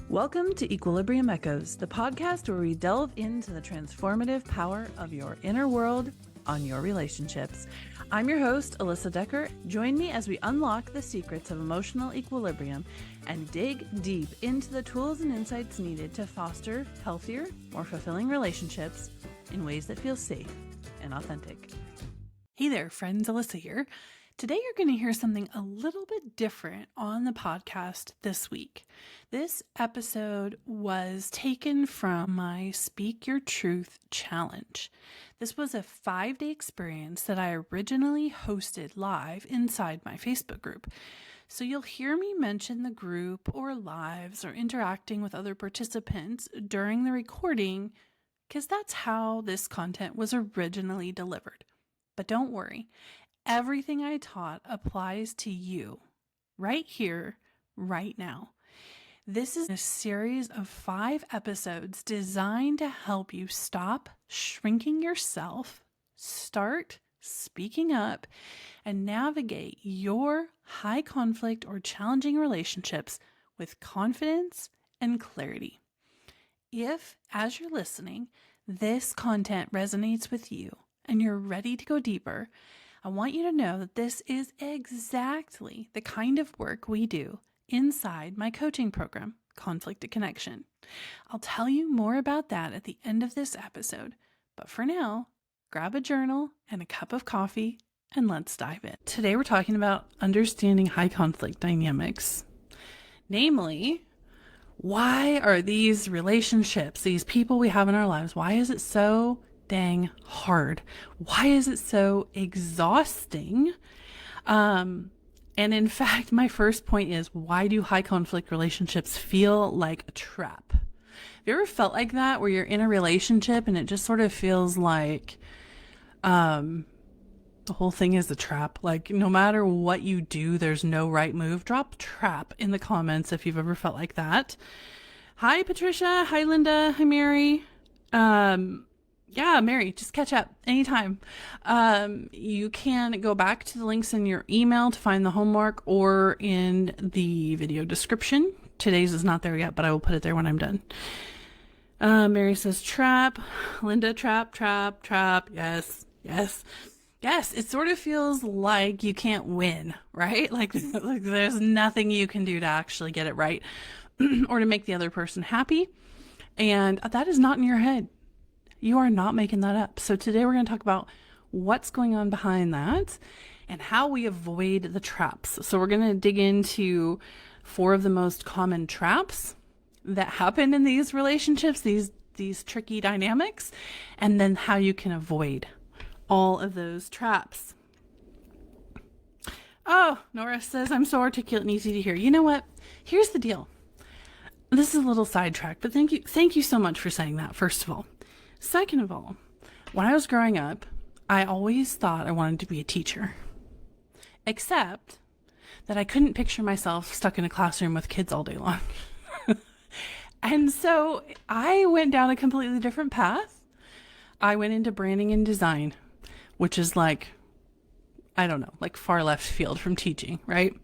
Welcome to Equilibrium Echoes, the podcast where we delve into the transformative power of your inner world on your relationships. I'm your host, Alyssa Decker. Join me as we unlock the secrets of emotional equilibrium and dig deep into the tools and insights needed to foster healthier, more fulfilling relationships in ways that feel safe and authentic. Hey there, friends. Alyssa here. Today you're going to hear something a little bit different on the podcast this week. This episode was taken from my Speak Your Truth challenge. This was a 5-day experience that I originally hosted live inside my Facebook group. So you'll hear me mention the group or lives or interacting with other participants during the recording because that's how this content was originally delivered. But don't worry. Everything I taught applies to you right here, right now. This is a series of 5 episodes designed to help you stop shrinking yourself, start speaking up, and navigate your high conflict or challenging relationships with confidence and clarity. If, as you're listening, this content resonates with you and you're ready to go deeper, I want you to know that this is exactly the kind of work we do inside my coaching program, Conflict to Connection. I'll tell you more about that at the end of this episode, but for now, grab a journal and a cup of coffee and let's dive in. Today we're talking about understanding high conflict dynamics. Namely, why are these relationships, these people we have in our lives, why is it so dang hard? Why is it so exhausting? And in fact, my first point is, why do high conflict relationships feel like a trap? Have you ever felt like that, where you're in a relationship and it just sort of feels like the whole thing is a trap? Like no matter what you do, there's no right move. Drop trap in the comments if you've ever felt like that. Hi, Patricia. Hi, Linda. Hi, Mary. Yeah, Mary, just catch up anytime. You can go back to the links in your email to find the homework or in the video description. Today's is not there yet, but I will put it there when I'm done. Mary says trap. Linda, trap. Yes. It sort of feels like you can't win, right? Like there's nothing you can do to actually get it right or to make the other person happy. And that is not in your head. You are not making that up. So today we're going to talk about what's going on behind that and how we avoid the traps. So we're going to dig into 4 of the most common traps that happen in these relationships, these tricky dynamics, and then how you can avoid all of those traps. Oh, Nora says, I'm so articulate and easy to hear. You know what? Here's the deal. This is a little sidetrack, but thank you so much for saying that, first of all. Second of all, when I was growing up, I always thought I wanted to be a teacher, except that I couldn't picture myself stuck in a classroom with kids all day long. And so I went down a completely different path. I went into branding and design, which is like far left field from teaching, right?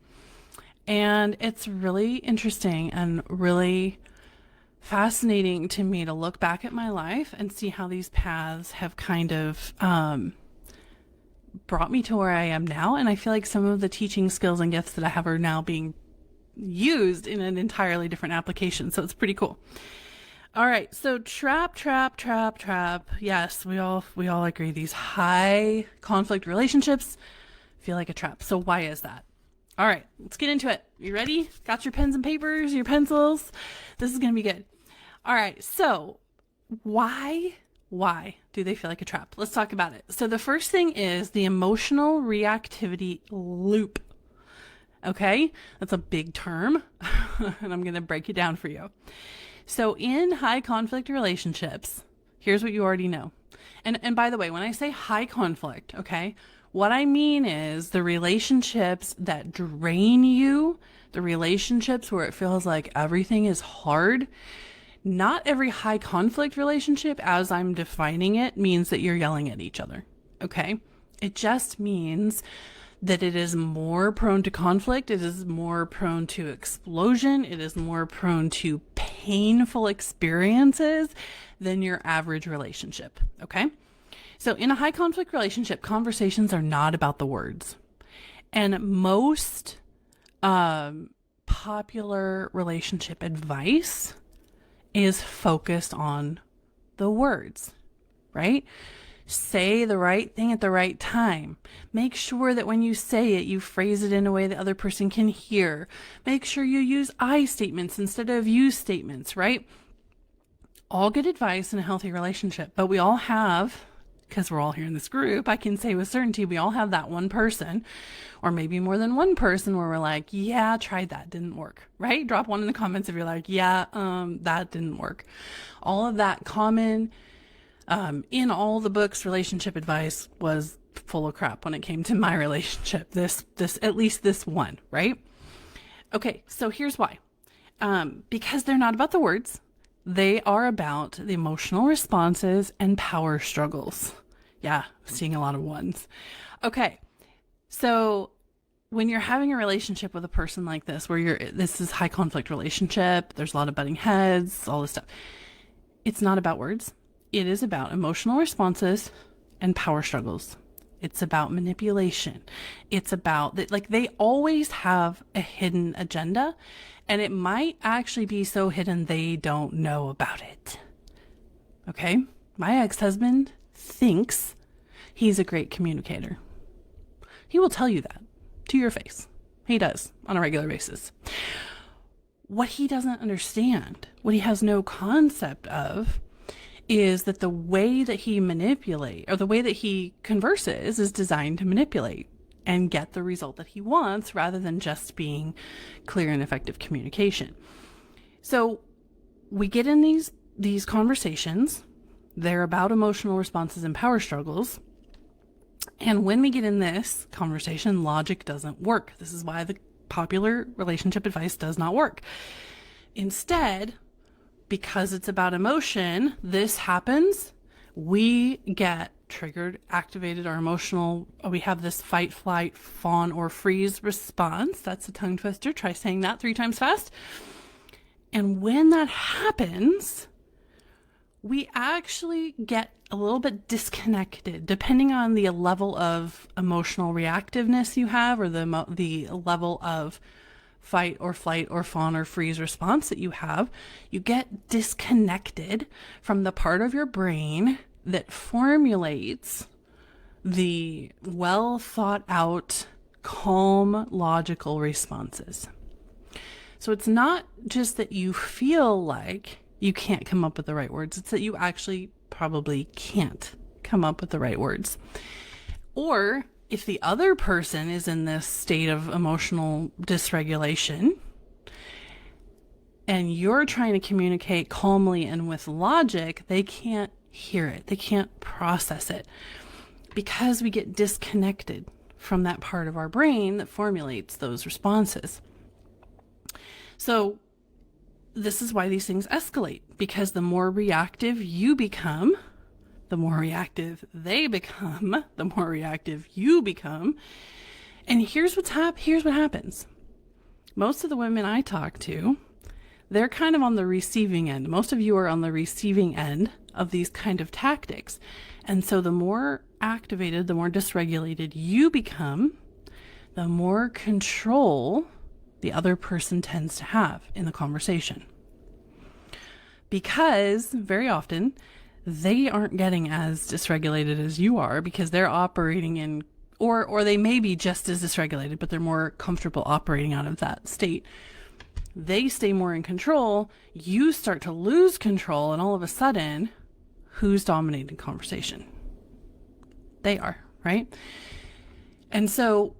And it's really interesting and really fascinating to me to look back at my life and see how these paths have kind of brought me to where I am now. And I feel like some of the teaching skills and gifts that I have are now being used in an entirely different application. So it's pretty cool. All right. So trap. Yes, we all agree these high conflict relationships feel like a trap. So why is that? All right, let's get into it. You ready? Got your pens and papers, your pencils? This is going to be good. All right, so why do they feel like a trap? Let's talk about it. So the first thing is the emotional reactivity loop. Okay, that's a big term, and I'm going to break it down for you. So in high conflict relationships, here's what you already know. And by the way, when I say high conflict, okay, what I mean is the relationships that drain you, the relationships where it feels like everything is hard. Not every high conflict relationship, as I'm defining it, means that you're yelling at each other, okay? It just means that it is more prone to conflict. It is more prone to explosion. It is more prone to pain. painful experiences than your average relationship. Okay. So in a high conflict relationship, conversations are not about the words. And most popular relationship advice is focused on the words, right? Say the right thing at the right time. Make sure that when you say it, you phrase it in a way the other person can hear. Make sure you use I statements instead of you statements, right? All good advice in a healthy relationship, but we all have, because we're all here in this group, I can say with certainty, we all have that one person, or maybe more than one person, where we're like, yeah, tried that, didn't work, right? Drop one in the comments if you're like, yeah, that didn't work. All of that common, in all the books, relationship advice was full of crap when it came to my relationship. This, at least this one, right? Okay, so here's why. Because they're not about the words. They are about the emotional responses and power struggles. Yeah, seeing a lot of ones. Okay, so when you're having a relationship with a person like this, where this is high conflict relationship, there's a lot of butting heads, all this stuff. It's not about words. It is about emotional responses and power struggles. It's about manipulation. It's about that, like, they always have a hidden agenda, and it might actually be so hidden they don't know about it. Okay? My ex-husband thinks he's a great communicator. He will tell you that to your face. He does on a regular basis. What he doesn't understand, what he has no concept of, is that the way that he manipulates, or the way that he converses, is designed to manipulate and get the result that he wants, rather than just being clear and effective communication. So we get in these conversations. They're about emotional responses and power struggles. And when we get in this conversation, logic doesn't work. This is why the popular relationship advice does not work. Instead, because it's about emotion, this happens. We get triggered, activated, our emotional, we have this fight, flight, fawn, or freeze response. That's a tongue twister. Try saying that 3 times fast. And when that happens, we actually get a little bit disconnected, depending on the level of emotional reactiveness you have, or the level of fight or flight or fawn or freeze response that you have. You get disconnected from the part of your brain that formulates the well thought out, calm, logical responses. So it's not just that you feel like you can't come up with the right words. It's that you actually probably can't come up with the right words. Or if the other person is in this state of emotional dysregulation and you're trying to communicate calmly and with logic, they can't hear it. They can't process it, because we get disconnected from that part of our brain that formulates those responses. So this is why these things escalate, because the more reactive you become, the more reactive they become, the more reactive you become. And here's what happens. Most of the women I talk to, they're kind of on the receiving end. Most of you are on the receiving end of these kind of tactics. And so the more activated, the more dysregulated you become, the more control the other person tends to have in the conversation. Because very often they aren't getting as dysregulated as you are, because they're operating in, or they may be just as dysregulated, but they're more comfortable operating out of that state. They stay more in control. You start to lose control, and all of a sudden, who's dominating conversation? They are, right? And so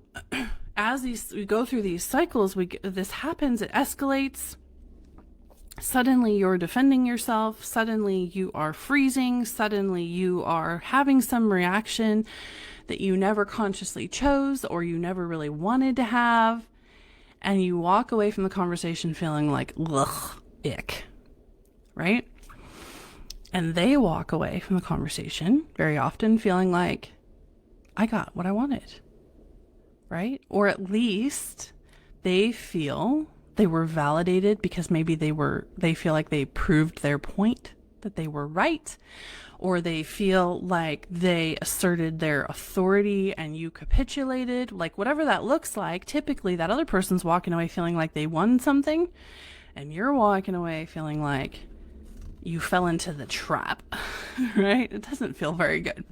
as we go through these cycles, this happens, it escalates. Suddenly you're defending yourself. Suddenly you are freezing. Suddenly you are having some reaction that you never consciously chose, or you never really wanted to have. And you walk away from the conversation feeling like, ugh, ick, right? And they walk away from the conversation very often feeling like, I got what I wanted, right? Or at least they feel they were validated because maybe they feel like they proved their point, that they were right, or they feel like they asserted their authority and you capitulated, like whatever that looks like. Typically that other person's walking away feeling like they won something, and you're walking away feeling like you fell into the trap, right? It doesn't feel very good.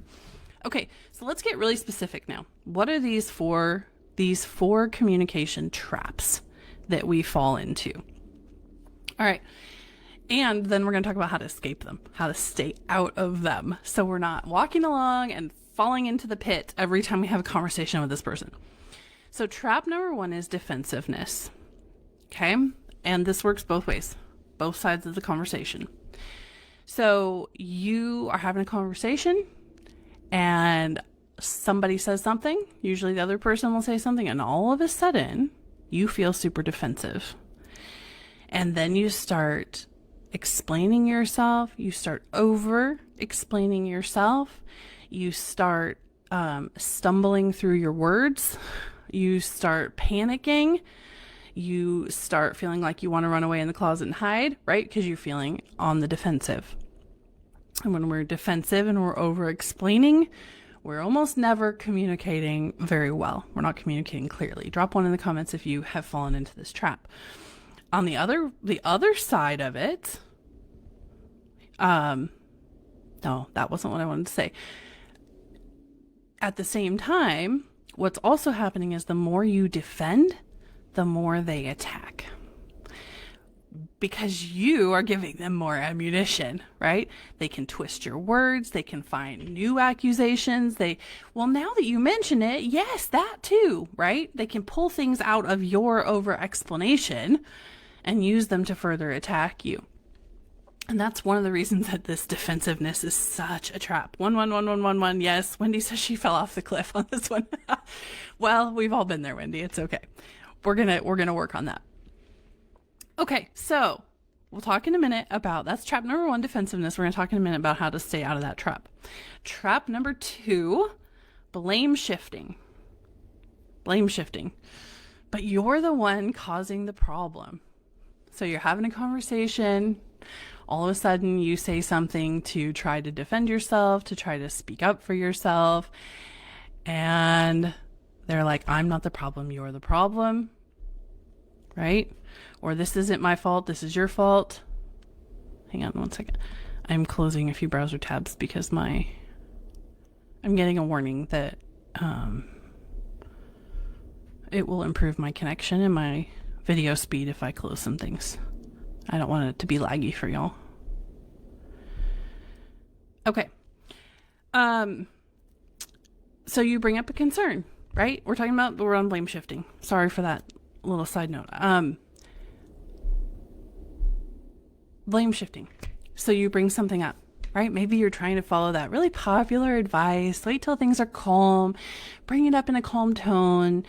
Okay, so let's get really specific now. What are these four communication traps that we fall into? All right. And then we're going to talk about how to escape them, how to stay out of them, so we're not walking along and falling into the pit every time we have a conversation with this person. So trap number 1 is defensiveness. Okay? And this works both ways, both sides of the conversation. So you are having a conversation and somebody says something, usually the other person will say something, and all of a sudden you feel super defensive. And then you start explaining yourself, you start over explaining yourself, you start stumbling through your words, you start panicking, you start feeling like you want to run away in the closet and hide, right? Because you're feeling on the defensive. And when we're defensive and we're over explaining, we're almost never communicating very well. We're not communicating clearly. Drop 1 in the comments if you have fallen into this trap. On the other side of it, no, that wasn't what I wanted to say. At the same time, what's also happening is the more you defend, the more they attack. Because you are giving them more ammunition, right? They can twist your words. They can find new accusations. Well, now that you mention it, yes, that too, right? They can pull things out of your over explanation and use them to further attack you. And that's one of the reasons that this defensiveness is such a trap. 1. Yes, Wendy says she fell off the cliff on this one. Well, we've all been there, Wendy. It's okay. We're gonna work on that. Okay, so we'll talk in a minute about, that's trap number 1, defensiveness. We're gonna talk in a minute about how to stay out of that trap. Trap number 2, blame shifting. Blame shifting. But you're the one causing the problem. So you're having a conversation, all of a sudden you say something to try to defend yourself, to try to speak up for yourself, and they're like, I'm not the problem, you're the problem, right? Or this isn't my fault, this is your fault. Hang on 1 second. I'm closing a few browser tabs because I'm getting a warning that it will improve my connection and my video speed if I close some things. I don't want it to be laggy for y'all. Okay. So you bring up a concern, right? We're on blame shifting. Sorry for that little side note. Blame shifting. So you bring something up, right? Maybe you're trying to follow that really popular advice. Wait till things are calm. Bring it up in a calm tone.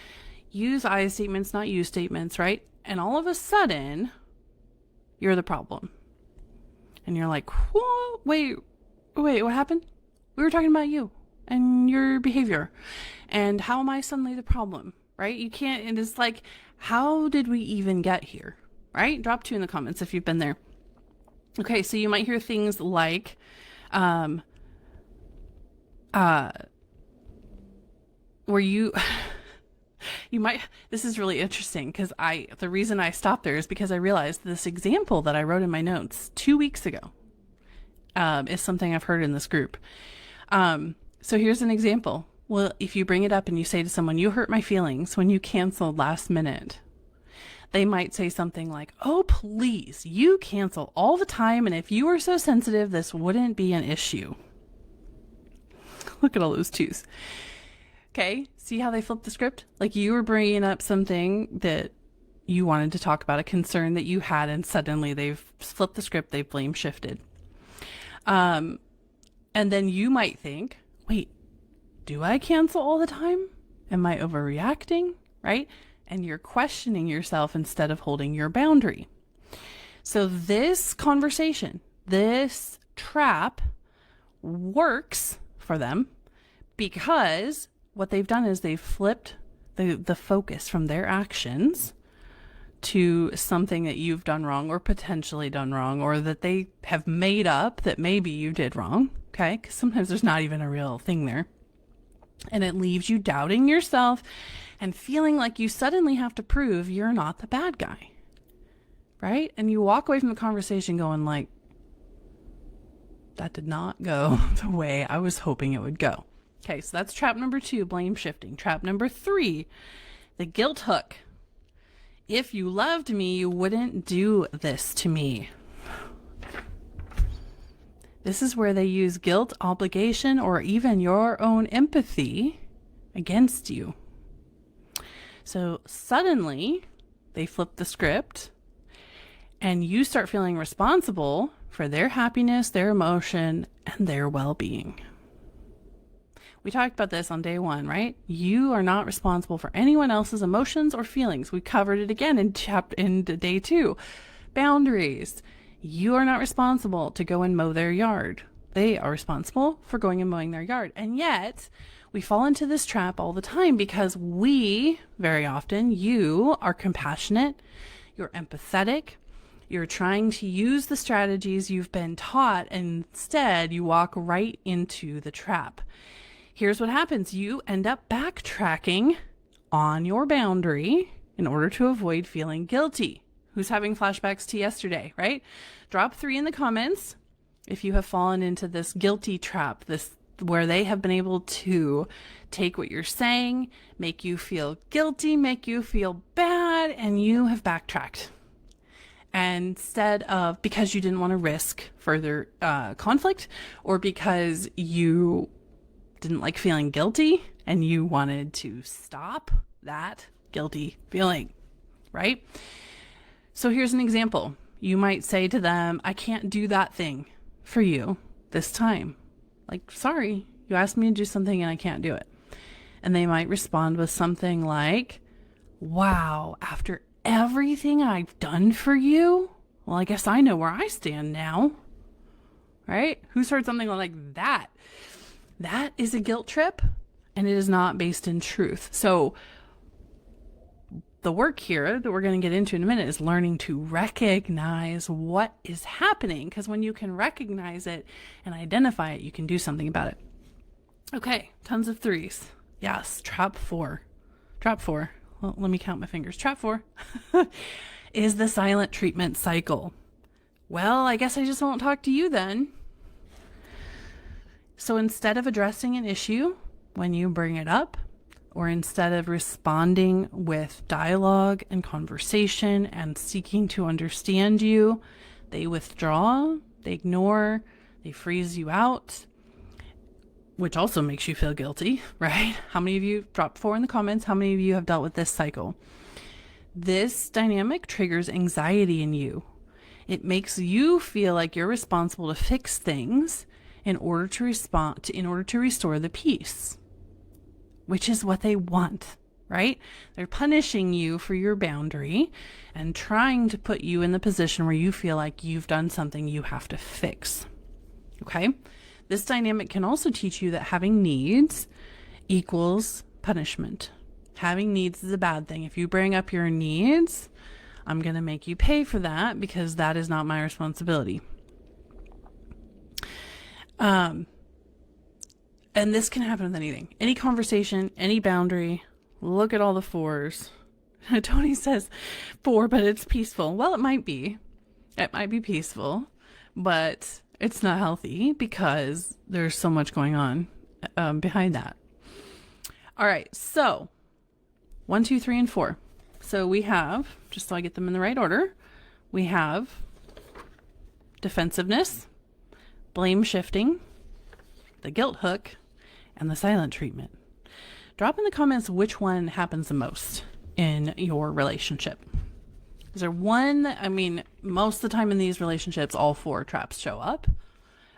Use I statements, not you statements, right? And all of a sudden, you're the problem. And you're like, whoa, wait, what happened? We were talking about you and your behavior. And how am I suddenly the problem, right? You can't, and it's like, how did we even get here, right? Drop 2 in the comments if you've been there. Okay, so you might hear things like, where you might, this is really interesting because the reason I stopped there is because I realized this example that I wrote in my notes 2 weeks ago is something I've heard in this group. So here's an example. Well, if you bring it up and you say to someone, you hurt my feelings when you canceled last minute, they might say something like, oh, please, you cancel all the time. And if you were so sensitive, this wouldn't be an issue. Look at all those 2s. Okay, see how they flipped the script? Like you were bringing up something that you wanted to talk about, a concern that you had, and suddenly they've flipped the script, they've blame shifted. And then you might think, wait, do I cancel all the time? Am I overreacting, right? And you're questioning yourself instead of holding your boundary. So this conversation, this trap works for them because what they've done is they've flipped the focus from their actions to something that you've done wrong or potentially done wrong, or that they have made up that maybe you did wrong. Okay. Because sometimes there's not even a real thing there. And it leaves you doubting yourself and feeling like you suddenly have to prove you're not the bad guy. Right? And you walk away from the conversation going like, that did not go the way I was hoping it would go. Okay, so that's trap number 2, blame shifting. Trap number 3, the guilt hook. If you loved me, you wouldn't do this to me. This is where they use guilt, obligation, or even your own empathy against you. So suddenly they flip the script and you start feeling responsible for their happiness, their emotion, and their well-being. We talked about this on day 1, right? You are not responsible for anyone else's emotions or feelings. We covered it again in day 2. Boundaries. You are not responsible to go and mow their yard. They are responsible for going and mowing their yard. And yet, we fall into this trap all the time because very often, you are compassionate, you're empathetic, you're trying to use the strategies you've been taught, and instead you walk right into the trap. Here's what happens. You end up backtracking on your boundary in order to avoid feeling guilty. Who's having flashbacks to yesterday, right? Drop 3 in the comments if you have fallen into this guilty trap, this where they have been able to take what you're saying, make you feel guilty, make you feel bad, and you have backtracked. And instead of, because you didn't want to risk further conflict, or because you didn't like feeling guilty and you wanted to stop that guilty feeling, right? So here's an example. You might say to them, I can't do that thing for you this time. Like, sorry, you asked me to do something and I can't do it. And they might respond with something like, wow, after everything I've done for you, well, I guess I know where I stand now. Right? Who's heard something like that? That is a guilt trip, and it is not based in truth. So the work here that we're going to get into in a minute is learning to recognize what is happening, because when you can recognize it and identify it, you can do something about it. Okay, tons of 3s. Yes, trap 4. Trap 4. Well, let me count my fingers. Trap 4 is the silent treatment cycle. Well, I guess I just won't talk to you then. So instead of addressing an issue when you bring it up, or instead of responding with dialogue and conversation and seeking to understand you, they withdraw, they ignore, they freeze you out, which also makes you feel guilty, right? How many of you, drop 4 in the comments, how many of you have dealt with this cycle? This dynamic triggers anxiety in you. It makes you feel like you're responsible to fix things in order to restore the peace, which is what they want, right? They're punishing you for your boundary and trying to put you in the position where you feel like you've done something you have to fix. Okay? This dynamic can also teach you that having needs equals punishment. Having needs is a bad thing. If you bring up your needs, I'm going to make you pay for that because that is not my responsibility. And this can happen with anything, any conversation, any boundary. Look at all the 4s. Tony says 4, but it's peaceful. Well, it might be peaceful, but it's not healthy because there's so much going on behind that. All right. So 1, 2, 3, and 4. So we have, just so I get them in the right order, we have defensiveness, blame shifting, the guilt hook, and the silent treatment. Drop in the comments which one happens the most in your relationship. Is there one? I mean, most of the time in these relationships, all 4 traps show up.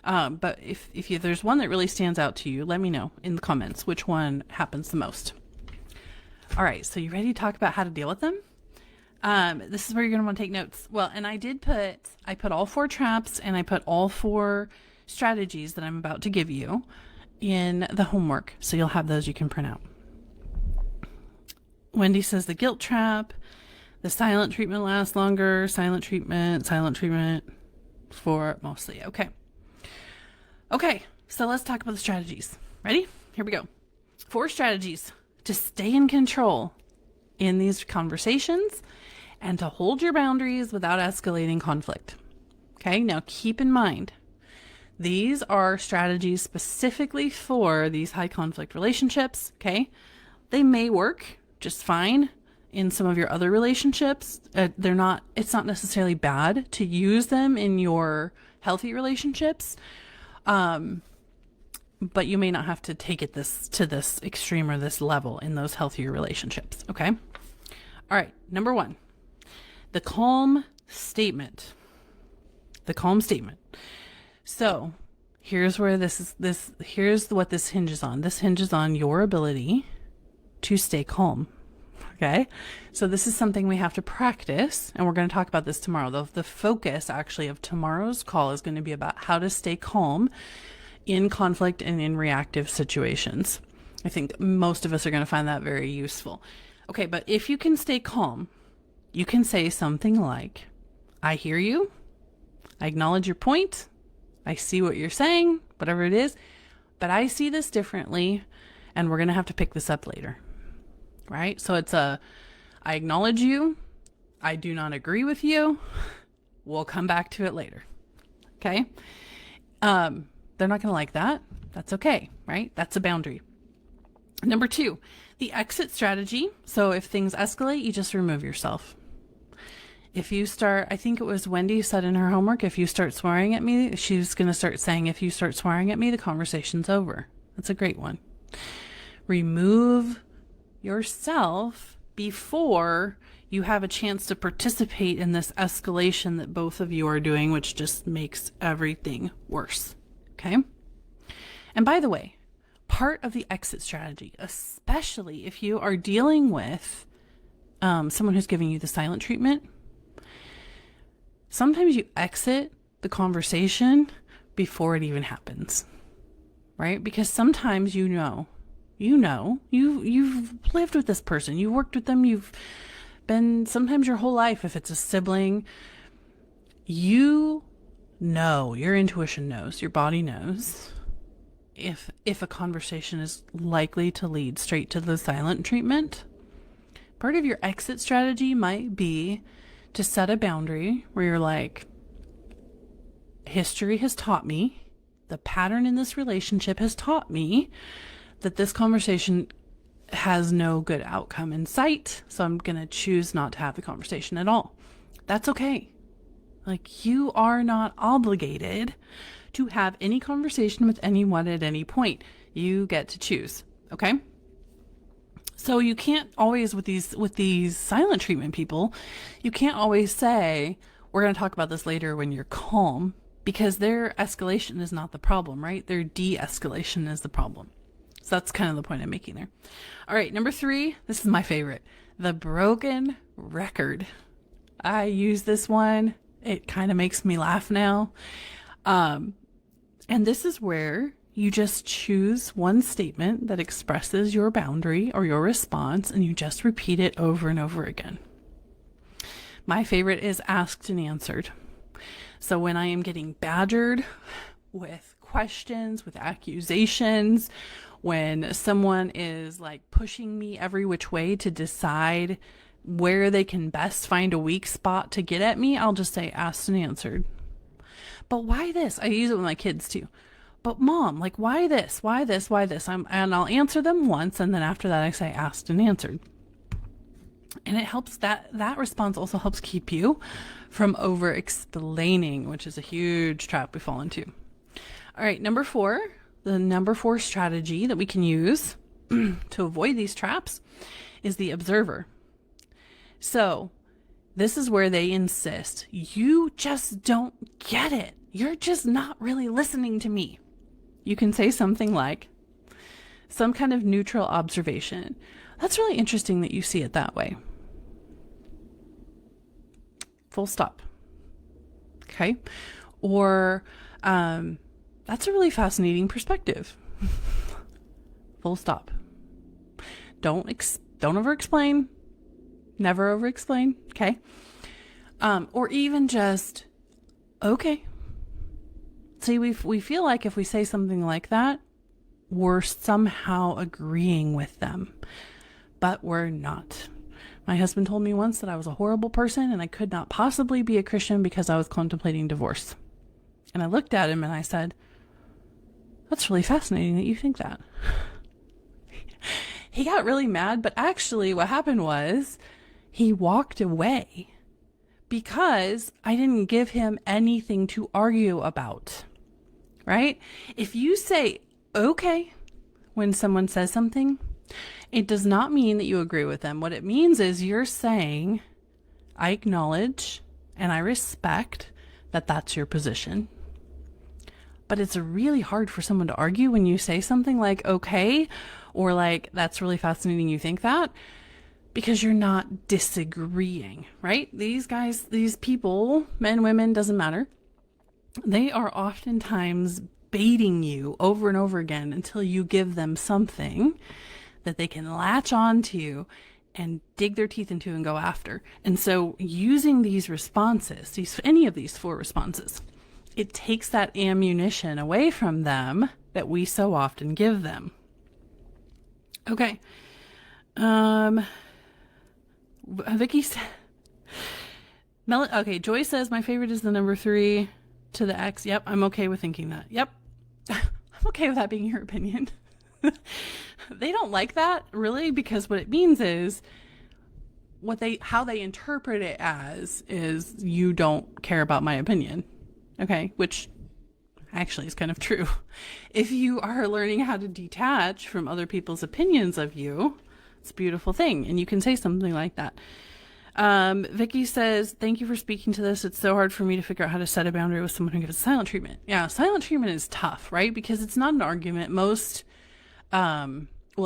But if there's one that really stands out to you, let me know in the comments which one happens the most. All right, so you ready to talk about how to deal with them? This is where you're going to want to take notes. Well, and I put all 4 traps and I put all 4 strategies that I'm about to give you in the homework. So you'll have those you can print out. Wendy says the guilt trap, The silent treatment lasts longer. Silent treatment for mostly. Okay, so let's talk about the strategies. Ready? Here we go. 4 strategies to stay in control in these conversations and to hold your boundaries without escalating conflict. Okay, now keep in mind, these are strategies specifically for these high conflict relationships. Okay, they may work just fine in some of your other relationships. It's not necessarily bad to use them in your healthy relationships. But you may not have to take it to this extreme or this level in those healthier relationships. Okay. All right. Number 1, the calm statement. So here's where here's what this hinges on. This hinges on your ability to stay calm. Okay. So this is something we have to practice, and we're going to talk about this tomorrow. The focus actually of tomorrow's call is going to be about how to stay calm in conflict and in reactive situations. I think most of us are going to find that very useful. Okay, but if you can stay calm, you can say something like, I hear you. I acknowledge your point. I see what you're saying, whatever it is, but I see this differently, and we're going to have to pick this up later. Right? So it's I acknowledge you. I do not agree with you. We'll come back to it later. Okay? They're not going to like that. That's okay, right? That's a boundary. Number 2, the exit strategy. So if things escalate, you just remove yourself. If you start, I think it was Wendy said in her homework, if you start swearing at me, she's going to start saying, if you start swearing at me, the conversation's over. That's a great one. Remove yourself before you have a chance to participate in this escalation that both of you are doing, which just makes everything worse. Okay. And by the way, part of the exit strategy, especially if you are dealing with someone who's giving you the silent treatment, sometimes you exit the conversation before it even happens, right? Because sometimes you've lived with this person, you worked with them, you've been sometimes your whole life. If it's a sibling, your intuition knows, your body knows if a conversation is likely to lead straight to the silent treatment. Part of your exit strategy might be to set a boundary where you're like, history has taught me, the pattern in this relationship has taught me that this conversation has no good outcome in sight, so I'm going to choose not to have the conversation at all. That's okay. Like, you are not obligated to have any conversation with anyone at any point. You get to choose. Okay. So you can't always, with these silent treatment people, you can't always say, we're going to talk about this later when you're calm, because their escalation is not the problem, right? Their de-escalation is the problem. So that's kind of the point I'm making there. All right. Number 3, this is my favorite, the broken record. I use this one. It kind of makes me laugh now. And this is where you just choose one statement that expresses your boundary or your response, and you just repeat it over and over again. My favorite is asked and answered. So when I am getting badgered with questions, with accusations, when someone is like pushing me every which way to decide where they can best find a weak spot to get at me, I'll just say asked and answered. But why this? I use it with my kids too. But mom, like, why this? Why this? Why this? And I'll answer them once, and then after that I say asked and answered. And it helps, that response also helps keep you from over explaining, which is a huge trap we fall into. All right, number 4, the number 4 strategy that we can use to avoid these traps is the observer. So this is where they insist, you just don't get it. You're just not really listening to me. You can say something like, some kind of neutral observation. That's really interesting that you see it that way. Full stop. Okay. Or, that's a really fascinating perspective. Full stop. Don't over explain. Never over explain. Okay. Or even just, okay. See, we feel like if we say something like that, we're somehow agreeing with them, but we're not. My husband told me once that I was a horrible person and I could not possibly be a Christian because I was contemplating divorce. And I looked at him and I said, that's really fascinating that you think that. He got really mad, but actually what happened was he walked away because I didn't give him anything to argue about, right? If you say, okay, when someone says something, it does not mean that you agree with them. What it means is you're saying, I acknowledge and I respect that that's your position. But it's really hard for someone to argue when you say something like, okay, or like, that's really fascinating you think that, because you're not disagreeing, right? These guys, these people, men, women, doesn't matter. They are oftentimes baiting you over and over again until you give them something that they can latch onto and dig their teeth into and go after. And so using these responses, any of these 4 responses, it takes that ammunition away from them that we so often give them. Okay. Vicky said, okay, Joy says, my favorite is the number 3 to the X. Yep, I'm okay with thinking that. Yep. I'm okay with that being your opinion. They don't like that really, because what it means is how they interpret it as is you don't care about my opinion. Okay. Which actually is kind of true. If you are learning how to detach from other people's opinions of you, it's a beautiful thing. And you can say something like that. Vicky says, thank you for speaking to this. It's so hard for me to figure out how to set a boundary with someone who gives silent treatment. Yeah. Silent treatment is tough, right? Because it's not an argument. Well,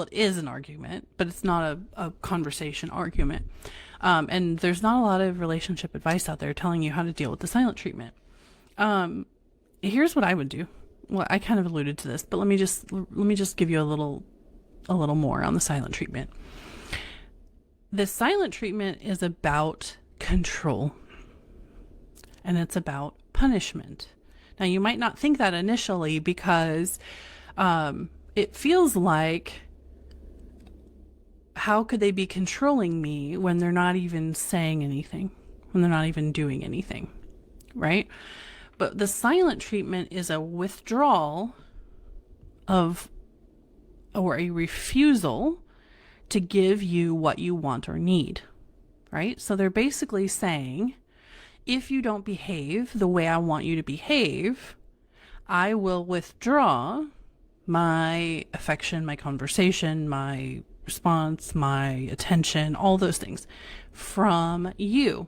it is an argument, but it's not a conversation argument. And there's not a lot of relationship advice out there telling you how to deal with the silent treatment. Here's what I would do. Well, I kind of alluded to this, but let me just give you a little more on the silent treatment. The silent treatment is about control, and it's about punishment. Now, you might not think that initially because it feels like, how could they be controlling me when they're not even saying anything, when they're not even doing anything, right? But the silent treatment is a withdrawal of, or a refusal to give you what you want or need, right? So they're basically saying, if you don't behave the way I want you to behave, I will withdraw my affection, my conversation, my response, my attention, all those things from you.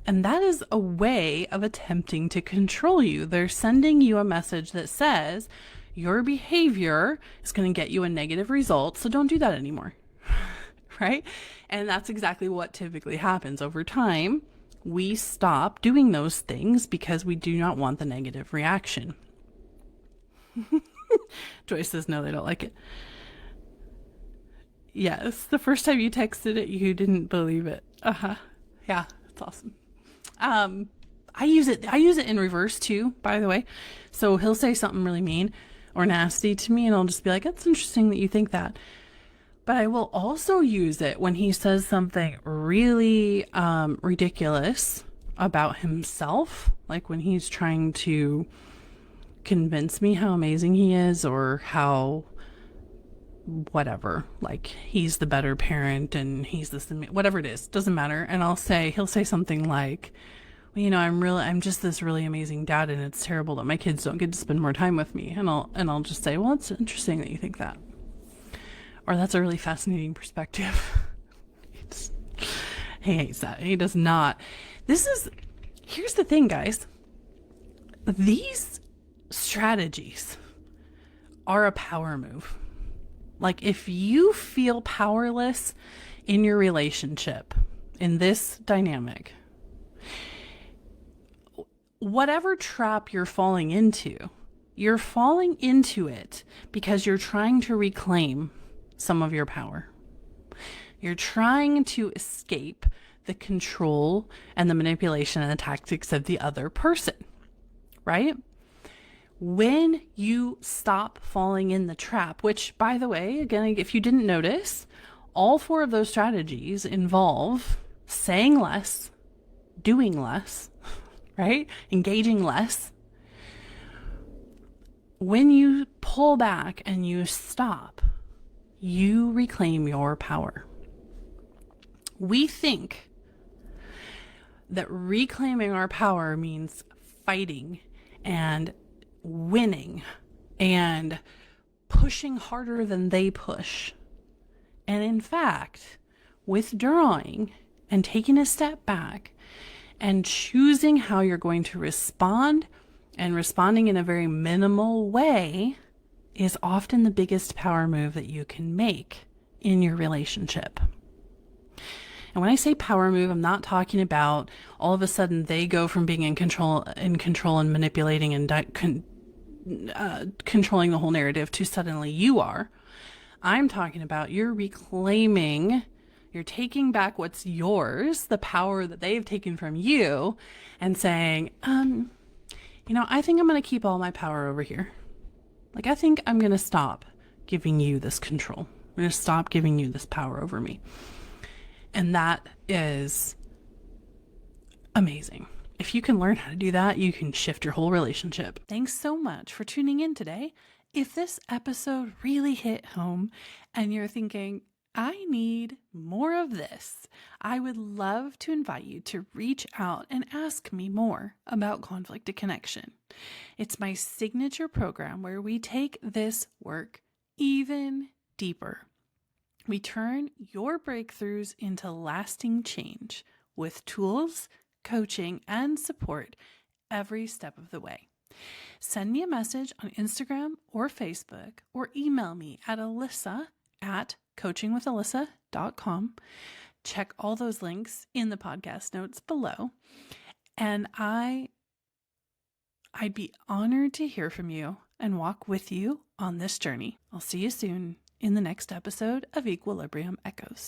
And that is a way of attempting to control you. They're sending you a message that says your behavior is going to get you a negative result, so don't do that anymore. Right? And that's exactly what typically happens over time. We stop doing those things because we do not want the negative reaction. Joyce says, no, they don't like it. Yes, the first time you texted it, you didn't believe it. Yeah, that's awesome. I use it in reverse too, by the way. So he'll say something really mean or nasty to me, and I'll just be like, that's interesting that you think that. But I will also use it when he says something really ridiculous about himself, like when he's trying to convince me how amazing he is, or how whatever, like he's the better parent and he's this, whatever it is, doesn't matter. And he'll say something like, well, you know, I'm just this really amazing dad, and it's terrible that my kids don't get to spend more time with me. And I'll just say, well, it's interesting that you think that, or that's a really fascinating perspective. He hates that. He does not. Here's the thing, guys. These strategies are a power move. Like, if you feel powerless in your relationship, in this dynamic, whatever trap you're falling into it because you're trying to reclaim some of your power. You're trying to escape the control and the manipulation and the tactics of the other person, right? When you stop falling in the trap, which, by the way, again, if you didn't notice, all 4 of those strategies involve saying less, doing less, right? Engaging less. When you pull back and you stop, you reclaim your power. We think that reclaiming our power means fighting and winning and pushing harder than they push. And in fact, withdrawing and taking a step back and choosing how you're going to respond and responding in a very minimal way is often the biggest power move that you can make in your relationship. And when I say power move, I'm not talking about all of a sudden they go from being in control and manipulating and controlling the whole narrative to suddenly you are. I'm talking about you're reclaiming, you're taking back what's yours, the power that they've taken from you, and saying, I think I'm going to keep all my power over here. Like, I think I'm going to stop giving you this control. I'm going to stop giving you this power over me. And that is amazing. If you can learn how to do that, you can shift your whole relationship. Thanks so much for tuning in today. If this episode really hit home and you're thinking, I need more of this, I would love to invite you to reach out and ask me more about conflict connection. It's my signature program where we take this work even deeper. We turn your breakthroughs into lasting change with tools, coaching, and support every step of the way. Send me a message on Instagram or Facebook, or email me at alyssa@coachingwithalyssa.com. Check all those links in the podcast notes below. And I'd be honored to hear from you and walk with you on this journey. I'll see you soon in the next episode of Equilibrium Echoes.